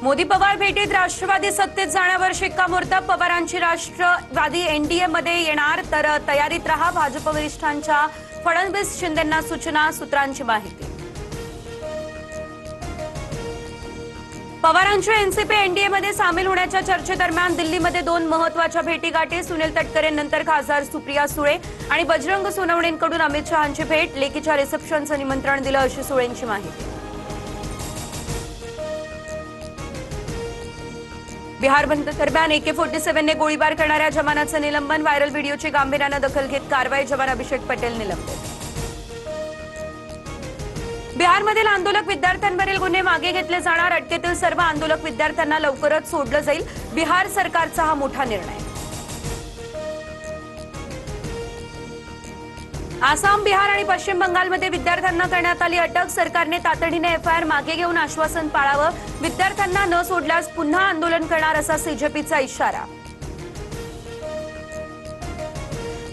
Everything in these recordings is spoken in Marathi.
मोदी पवार भेटीत राष्ट्रवादी सत्तेत जाण्यावर शिक्कामोर्तब। पवारांची राष्ट्रवादी एनडीए मध्ये येणार तर तयारीत रहा। भाजप वरिष्ठांच्या फडणवीस शिंदेंना सूचना। सूत्रांची माहिती। पवारांच्या एनसीपी एनडीए मध्ये सामील होण्याच्या चर्चेदरम्यान दिल्लीमध्ये दोन महत्त्वाच्या भेटीगाठी। सुनील तटकरेंनंतर खासदार सुप्रिया सुळे आणि बजरंग सोनवणेंकडून अमित शहांची भेट। लेकीच्या रिसेप्शनचं निमंत्रण दिलं अशी सुळेंची माहिती। बिहार बंद दरम्यान AK-47 ने गोळीबार करणाऱ्या जवानाचं निलंबन। व्हायरल व्हिडिओची गांभीर्यानं दखल घेत कारवाई। जवान अभिषेक पटेल निलंबित। बिहारमधील आंदोलक विद्यार्थ्यांवरील गुन्हे मागे घेतले जाणार। अटकेतील सर्व आंदोलक विद्यार्थ्यांना लवकरच सोडलं जाईल। बिहार सरकारचा हा मोठा निर्णय। आसाम, बिहार आणि पश्चिम बंगालमध्ये विद्यार्थ्यांना करण्यात आली अटक। सरकारने तातडीने FIR मागे घेऊन आश्वासन पाळावं। विद्यार्थ्यांना न सोडल्यास पुन्हा आंदोलन करणार असा CJPचा इशारा।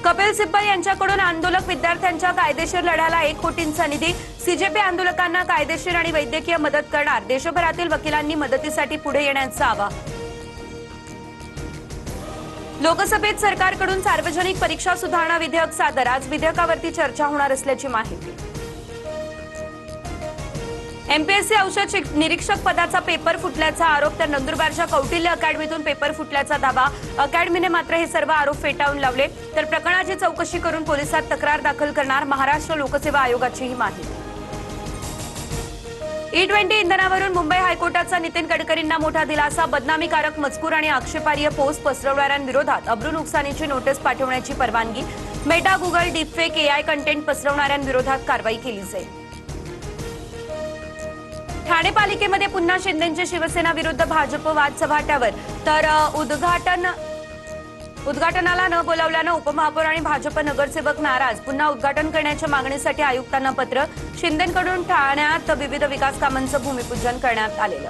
कपिल सिब्बल यांच्याकडून आंदोलक विद्यार्थ्यांच्या कायदेशीर लढ्याला 1 कोटींचा निधी। CJP आंदोलकांना कायदेशीर आणि वैद्यकीय मदत करणार। देशभरातील वकिलांनी मदतीसाठी पुढे येण्याचं आवाहन। लोकसभेत सरकारकडून सार्वजनिक परीक्षा सुधारणा विधेयक सादर। आज विधेयकावरती चर्चा होणार असल्याची माहिती। MPSC औषध निरीक्षक पदाचा पेपर फुटल्याचा आरोप तर नंदुरबारच्या कौटिल्य अकॅडमीतून पेपर फुटल्याचा दावा। अकॅडमीने मात्र हे सर्व आरोप फेटाळून लावले। तर प्रकरणाची चौकशी करून पोलिसात तक्रार दाखल करणार। महाराष्ट्र लोकसेवा आयोगाची ही माहिती। E20 इंधनावरून मुंबई हायकोर्टाचा नितीन गडकरींना मोठा दिलासा। बदनामीकारक मजकूर आणि आक्षेपार्ह पोस्ट पसरवणाऱ्यांविरोधात अब्रू नुकसानीची नोटीस पाठवण्याची परवानगी। Meta, Google, deepfake, AI content पसरवणाऱ्यांविरोधात कारवाई केली जाईल। ठाणे पालिकेमध्ये पुन्हा शिंदेंची शिवसेना विरुद्ध भाजप वाद चव्हाट्यावर। तर उद्घाटनाला न बोलावल्यानं उपमहापौर आणि भाजप नगरसेवक नाराज। पुन्हा उद्घाटन करण्याच्या मागणीसाठी आयुक्तांना पत्र। शिंदेंकडून ठाण्यात विविध विकास कामांचं भूमिपूजन करण्यात आलेलं।